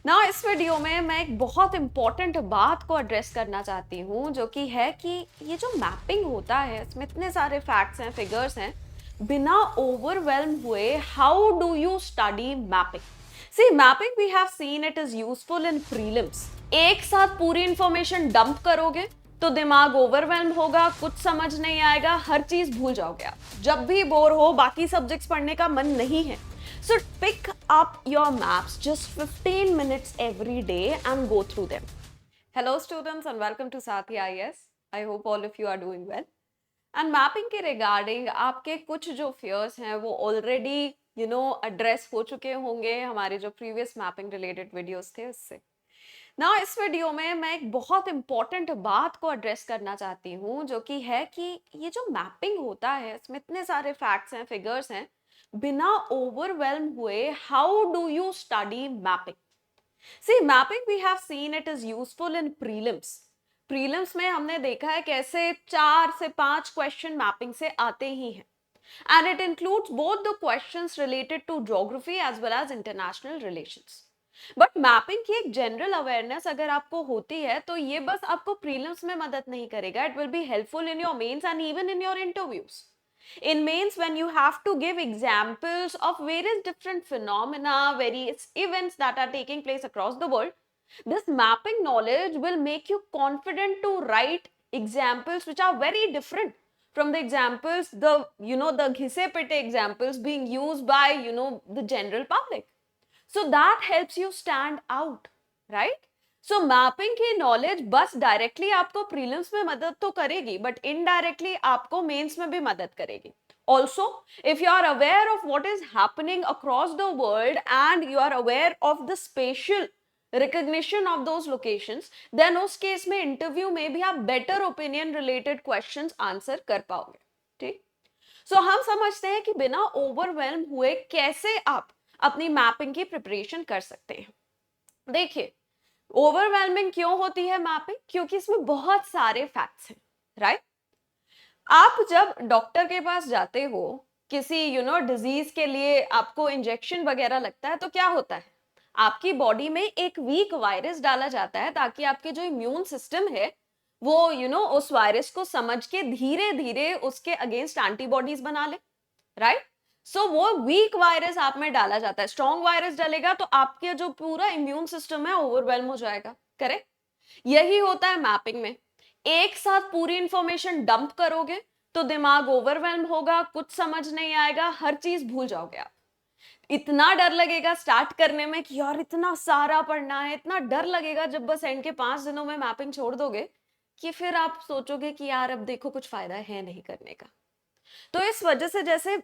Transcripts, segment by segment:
ना इस वीडियो में मैं एक बहुत इंपॉर्टेंट बात को एड्रेस करना चाहती हूँ जो कि है कि ये जो मैपिंग होता है इसमें इतने सारे फैक्ट्स हैं, फिगर्स हैं, बिना ओवरवेल्म हुए how do you study mapping? See mapping we have seen it is useful in prelims. एक साथ पूरी इंफॉर्मेशन डंप करोगे तो दिमाग ओवरवेल्म होगा, कुछ समझ नहीं आएगा, हर चीज भूल जाओगे आप। जब भी बोर हो, बाकी सब्जेक्ट्स पढ़ने का मन नहीं है, so pick up your maps just 15 minutes every day and go through them. Hello students and welcome to Sathi IAS. I hope all of you are doing well. And mapping के regarding आपके कुछ जो fears हैं वो already address हो चुके होंगे हमारे जो previous mapping related videos थे उससे। ना इस वीडियो में मैं एक बहुत इंपॉर्टेंट बात को एड्रेस करना चाहती हूँ जो कि है कि ये जो मैपिंग होता है इसमें इतने सारे फैक्ट्स हैं, फिगर्स हैं, बिना ओवरवेल्म हुए how do you study mapping? See mapping we have seen it is useful in prelims. Prelims में हमने देखा है कैसे 4 से 5 क्वेश्चन मैपिंग से आते ही हैं, and it includes both the questions related to geography as well as international relations. But mapping की एक जनरल अवेयरनेस अगर आपको होती है तो ये बस आपको प्रीलिम्स में मदद नहीं करेगा, it will be helpful in your mains and even in your interviews. In mains, when you have to give examples of various different phenomena, various events that are taking place across the world, this mapping knowledge will make you confident to write examples which are very different from the examples, the ghise pitte examples being used by the general public. So that helps you stand out, right? So mapping की knowledge बस directly आपको prelims में मदद तो करेगी, but indirectly आपको mains में भी मदद करेगी. Also, if you are aware of what is happening across the world and you are aware of the spatial recognition of those locations, then उस केस में interview में भी आप better opinion related questions answer कर पाओगे. ठीक? So हम समझते हैं कि बिना overwhelm हुए कैसे आप अपनी मैपिंग की प्रिपरेशन कर सकते हैं। देखिए, ओवरवेलमिंग क्यों होती है मैपिंग? क्योंकि इसमें बहुत सारे फैक्ट्स हैं, राइट? आप जब डॉक्टर के पास जाते हो किसी डिजीज के लिए, आपको इंजेक्शन वगैरह लगता है तो क्या होता है, आपकी बॉडी में एक वीक वायरस डाला जाता है ताकि आपके जो इम्यून सिस्टम है वो उस वायरस को समझ के धीरे धीरे उसके अगेंस्ट एंटीबॉडीज बना ले, राइट? सो वो वीक वायरस आप में डाला जाता है, स्ट्रॉन्ग वायरस डालेगा तो आपके जो पूरा इम्यून सिस्टम है ओवरवेलम हो जाएगा, करेक्ट? यही होता है मैपिंग में। एक साथ पूरी इंफॉर्मेशन डंप करोगे तो दिमाग ओवरवेलम होगा, कुछ समझ नहीं आएगा, हर चीज भूल जाओगे आप। इतना डर लगेगा स्टार्ट करने में कि यार इतना सारा पढ़ना है, इतना डर लगेगा जब बस एंड के 5 दिनों में मैपिंग छोड़ दोगे कि फिर आप सोचोगे कि यार अब देखो कुछ फायदा है नहीं करने का। तो इस वजह से जैसे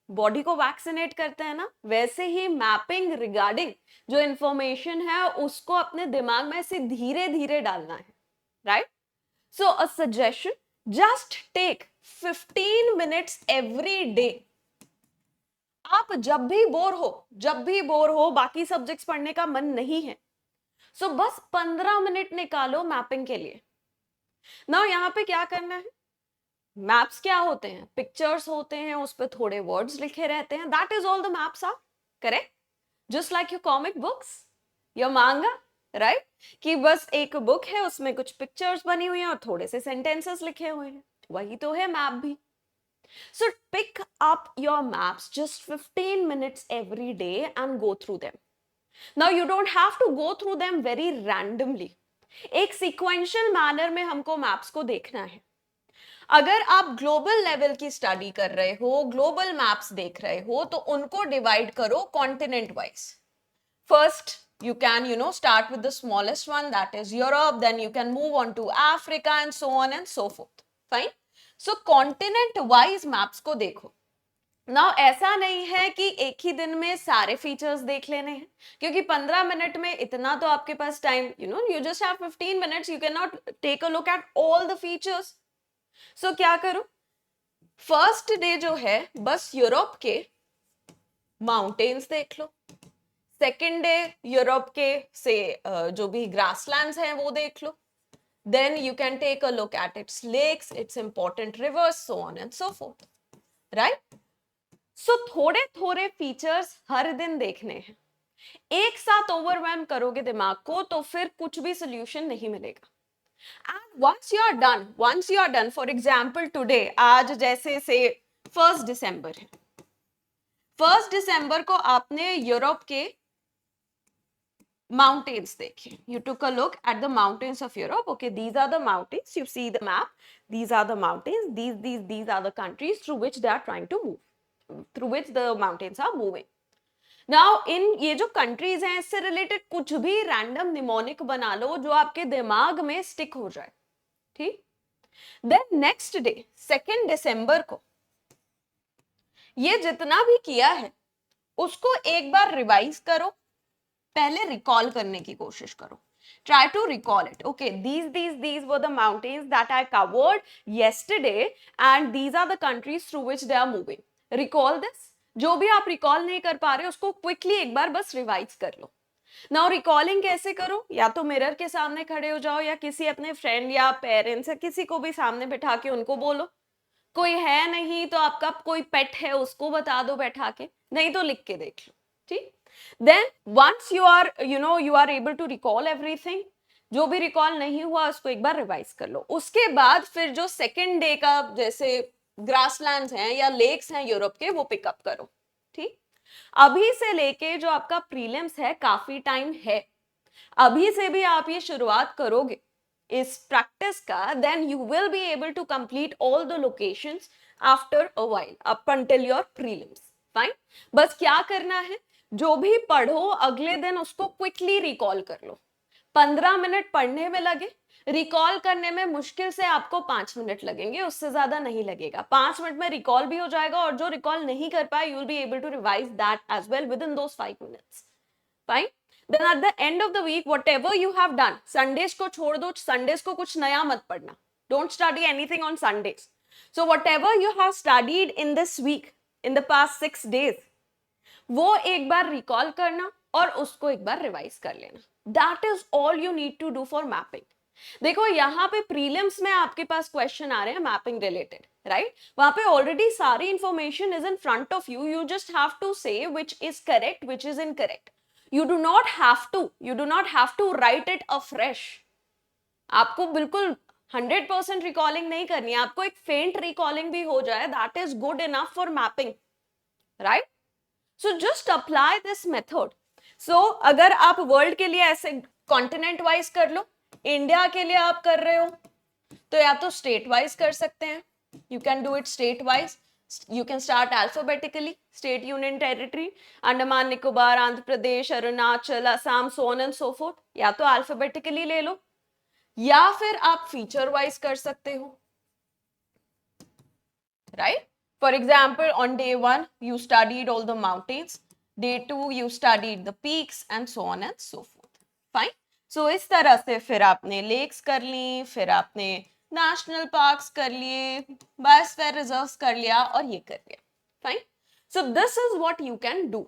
बॉडी को वैक्सीनेट करते हैं ना, वैसे ही मैपिंग रिगार्डिंग जो इंफॉर्मेशन है उसको अपने दिमाग में से धीरे धीरे डालना है, right? So a suggestion, just take 15 minutes every day. आप जब भी बोर हो, बाकी सब्जेक्ट्स पढ़ने का मन नहीं है, सो बस 15 मिनट निकालो मैपिंग के लिए ना। यहाँ पे क्या करना है, मैप्स क्या होते हैं, पिक्चर्स होते हैं, उस पर थोड़े वर्ड्स लिखे रहते हैं, that is all the maps are, correct? Just like your comic books, your manga, right? कि बस एक बुक है, उसमें कुछ पिक्चर्स बनी हुई हैं और थोड़े से सेंटेंसेस लिखे हुए हैं, वही तो है मैप भी। So pick up your maps just 15 minutes every day and go through them. Now you don't have to go through them very randomly, एक सीक्वेंशियल मैनर में हमको मैप्स को देखना है। अगर आप ग्लोबल लेवल की स्टडी कर रहे हो, ग्लोबल मैप्स देख रहे हो, तो उनको डिवाइड करो continent wise. First you can start with the smallest one, that is Europe, then you can move on to Africa and so on and so forth. Fine. So continent wise maps को देखो। Now ऐसा नहीं है कि एक ही दिन में सारे फीचर्स देख लेने हैं, क्योंकि 15 मिनट में इतना तो आपके पास time, you just have 15 minutes, you cannot take a look at all the features. सो क्या करो, फर्स्ट डे जो है बस यूरोप के माउंटेन्स देख लो, सेकेंड डे यूरोप के से जो भी ग्रासलैंड्स हैं वो देख लो, then you can take a look at its lakes, its important rivers, so on and so forth, right? So थोड़े थोड़े फीचर्स हर दिन देखने हैं। एक साथ ओवरवेलम करोगे दिमाग को तो फिर कुछ भी सोल्यूशन नहीं मिलेगा। And once you are done, for example today, आज जैसे से 1 दिसंबर है, 1 दिसंबर को आपने यूरोप के mountains देखे, you took a look at the mountains of Europe. Okay, these are the mountains, you see the map, these are the mountains, these are the countries through which they are trying to move, through which the mountains are moving. Now in ये जो countries हैं इससे related कुछ भी random mnemonic बना लो जो आपके दिमाग में स्टिक हो जाए, ठीक। देन नेक्स्ट डे 2 दिसंबर को ये जितना भी किया है उसको एक बार रिवाइज करो, पहले रिकॉल करने की कोशिश करो, try to recall it. Okay, these were the mountains that I covered yesterday and these are the countries through which they are moving. Recall this. जो भी आप रिकॉल नहीं कर पा रहे उसको क्विकली एक बार बस रिवाइज कर लो। नाउ रिकॉलिंग कैसे करो, या तो मिरर के सामने खड़े हो जाओ या किसी अपने फ्रेंड या पेरेंट्स या किसी को भी सामने बिठा के उनको बोलो, कोई है नहीं तो आपका कोई पेट है उसको बता दो बैठा के, नहीं तो लिख के देख लो, ठीक। Then once you are able to recall everything, जो भी रिकॉल नहीं हुआ उसको एक बार रिवाइज कर लो। उसके बाद फिर जो सेकेंड डे का जैसे ग्रासलैंड्स हैं या लेक्स हैं यूरोप के वो पिकअप करो, ठीक। अभी से लेके जो आपका प्रीलिम्स है काफी टाइम है, अभी से भी आप ये शुरुआत करोगे इस प्रैक्टिस का, then you will be able to complete all the locations after a while up until your prelims. Fine, बस क्या करना है, जो भी पढ़ो अगले दिन उसको क्विकली रिकॉल कर लो। 15 मिनट पढ़ने में लगे, रिकॉल करने में मुश्किल से आपको 5 मिनट लगेंगे, उससे ज्यादा नहीं लगेगा। 5 मिनट में रिकॉल भी हो जाएगा और जो रिकॉल नहीं कर पाए you will be able to revise that as well within those 5 minutes. Fine, then at the end of the week whatever you have done, Sundays को छोड़ दो, संडेज को कुछ नया मत पढ़ना, don't study anything on Sundays. So whatever you have studied in this week, in the past 6 days, वो एक बार रिकॉल करना और उसको एक बार रिवाइज कर लेना। That is all you need to do for mapping. देखो यहाँ पे प्रीलिम्स में आपके पास क्वेश्चन आ रहे हैं मैपिंग रिलेटेड, राइट, वहां पे ऑलरेडी सारी information is in front of you, you just have to say which is correct which is incorrect. You do not have to write it afresh. आपको बिल्कुल 100% recalling नहीं करनी है, आपको एक फेंट रिकॉलिंग भी हो जाए that is good enough for mapping, right. So just apply this method. So अगर आप वर्ल्ड के लिए ऐसे कॉन्टिनेंट वाइज कर लो, इंडिया के लिए आप कर रहे हो तो या तो स्टेट वाइज कर सकते हैं, you can do it state wise, you can start alphabetically, state, union territory, Andaman Nicobar, Andhra Pradesh, Arunachal, Assam, so on and so fourth, या तो अल्फाबेटिकली ले लो या फिर आप फीचर वाइज कर सकते हो, right. For example, on day 1, you studied all the mountains. Day 2, you studied the peaks and so on and so forth. Fine. So, इस तरह से फिर आपने लेक्स कर ली, फिर आपने नेशनल पार्क्स कर लिए, बायोस्फीयर रिजर्व्स कर लिया और ये कर लिया। Fine. So, this is what you can do.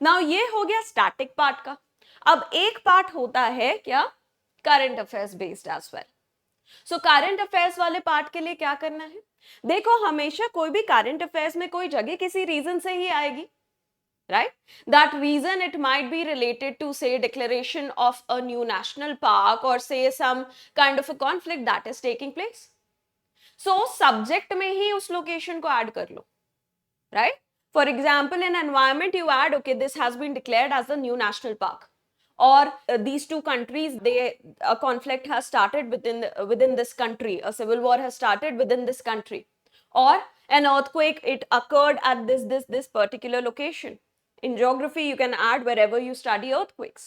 Now, ये हो गया स्टैटिक पार्ट का। अब एक पार्ट होता है क्या, current affairs based as well. So current affairs वाले पार्ट के लिए क्या करना है, देखो हमेशा कोई भी करंट अफेयर्स में कोई जगह किसी रीजन से ही आएगी, right. That region it might be related to say declaration of a new national park और say some kind of a conflict that is taking place. So subject में ही उस लोकेशन को ऐड कर लो, right. For example in environment you add, okay this has been declared as a new national park, or these two countries, a conflict has started within this country, a civil war has started within this country, or an earthquake, it occurred at this particular location. In geography you can add wherever you study earthquakes.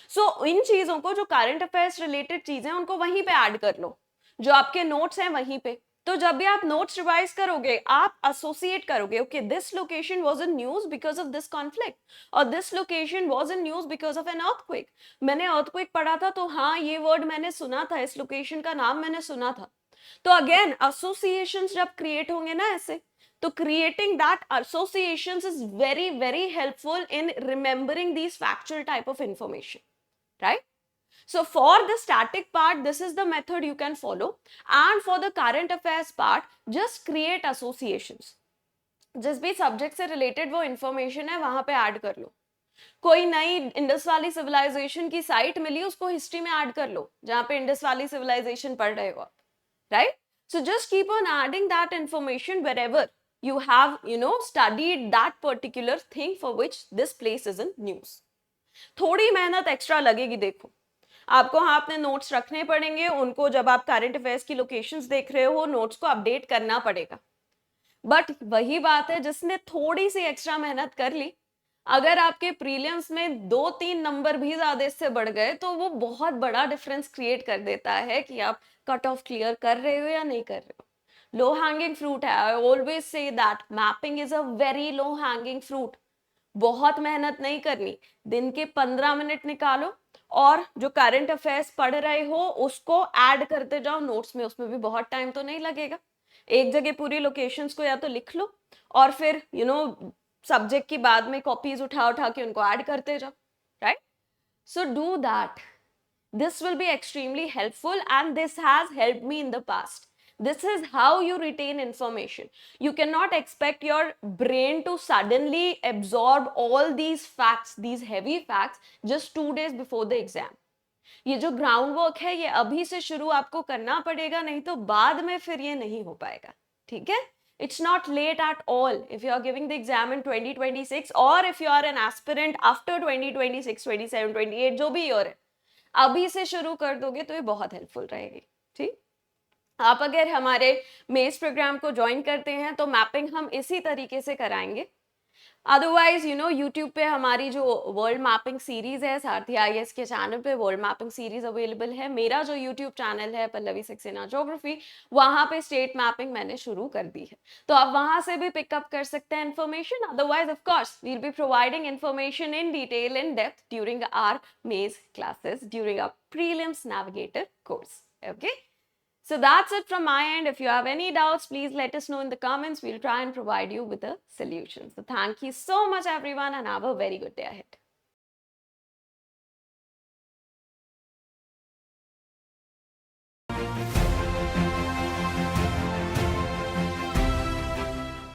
So इन चीजों को जो current affairs related चीजें उनको वहीं पे add कर लो, जो आपके नोट्स हैं वहीं पे। तो जब भी आप नोट्स रिवाइज करोगे आप एसोसिएट करोगे, okay this location was in news because of this conflict और this location was in news because of an earthquake. मैंने अर्थक्वेक पढ़ा था तो हाँ ये वर्ड मैंने सुना था, इस लोकेशन का नाम मैंने सुना था। तो अगेन एसोसिएशंस जब क्रिएट होंगे ना ऐसे, तो creating that associations is very very helpful in remembering these factual type of information, right. So for the static part, this is the method you can follow, and for the current affairs part, just create associations. जिस भी subject से related वो information है वहां पे add कर लो, कोई नई इंडस वैली सिविलाइजेशन की साइट मिली, उसको हिस्ट्री में ऐड कर लो जहां पे इंडस वैली सिविलाइजेशन पढ़ रहे हो आप, right? So just keep on adding that information wherever you have, studied that particular thing for which this place is in news. थोड़ी मेहनत एक्स्ट्रा लगेगी, देखो आपको हाँ अपने नोट्स रखने पड़ेंगे, उनको जब आप करंट अफेयर्स की लोकेशंस देख रहे हो नोट्स को अपडेट करना पड़ेगा, बट वही बात है जिसने थोड़ी सी एक्स्ट्रा मेहनत कर ली, अगर आपके प्रीलिम्स में 2-3 नंबर भी ज्यादा इससे बढ़ गए तो वो बहुत बड़ा डिफरेंस क्रिएट कर देता है कि आप कट ऑफ क्लियर कर रहे हो या नहीं कर रहे हो. लो हैंगिंग फ्रूट है, I always say that mapping is a very low hanging fruit. बहुत मेहनत नहीं करनी, दिन के 15 मिनट निकालो और जो करंट अफेयर्स पढ़ रहे हो उसको ऐड करते जाओ नोट्स में, उसमें भी बहुत टाइम तो नहीं लगेगा. एक जगह पूरी लोकेशंस को या तो लिख लो और फिर सब्जेक्ट की बाद में कॉपीज उठा उठा के उनको ऐड करते जाओ, right? So do that. This will be extremely helpful and this has helped me in the past. This is how you retain information. You cannot expect your brain to suddenly absorb all these facts, these heavy facts, just 2 days before the exam. ये जो ground work है ये अभी से शुरू आपको करना पड़ेगा, नहीं तो बाद में फिर ये नहीं हो पाएगा, ठीक है? It's not late at all if you are giving the exam in 2026 or if you are an aspirant after 2026, 27, 28 जो भी ईयर है, अभी से शुरू कर दोगे तो ये बहुत हेल्पफुल रहेगी. ठीक, आप अगर हमारे मेज प्रोग्राम को ज्वाइन करते हैं तो मैपिंग हम इसी तरीके से कराएंगे. अदरवाइज यूट्यूब पे हमारी जो वर्ल्ड मैपिंग सीरीज है सारथी आईएएस के चैनल पे वर्ल्ड मैपिंग सीरीज अवेलेबल है. मेरा जो यूट्यूब चैनल है पल्लवी सक्सेना ज्योग्राफी, वहां पे स्टेट मैपिंग मैंने शुरू कर दी है, तो आप वहां से भी पिकअप कर सकते हैं information. Otherwise of course we will be providing information in detail in depth during our mains classes during our prelims navigator course. Okay, so that's it from my end. If you have any doubts, please let us know in the comments. We'll try and provide you with a solution. So thank you so much everyone and have a very good day ahead.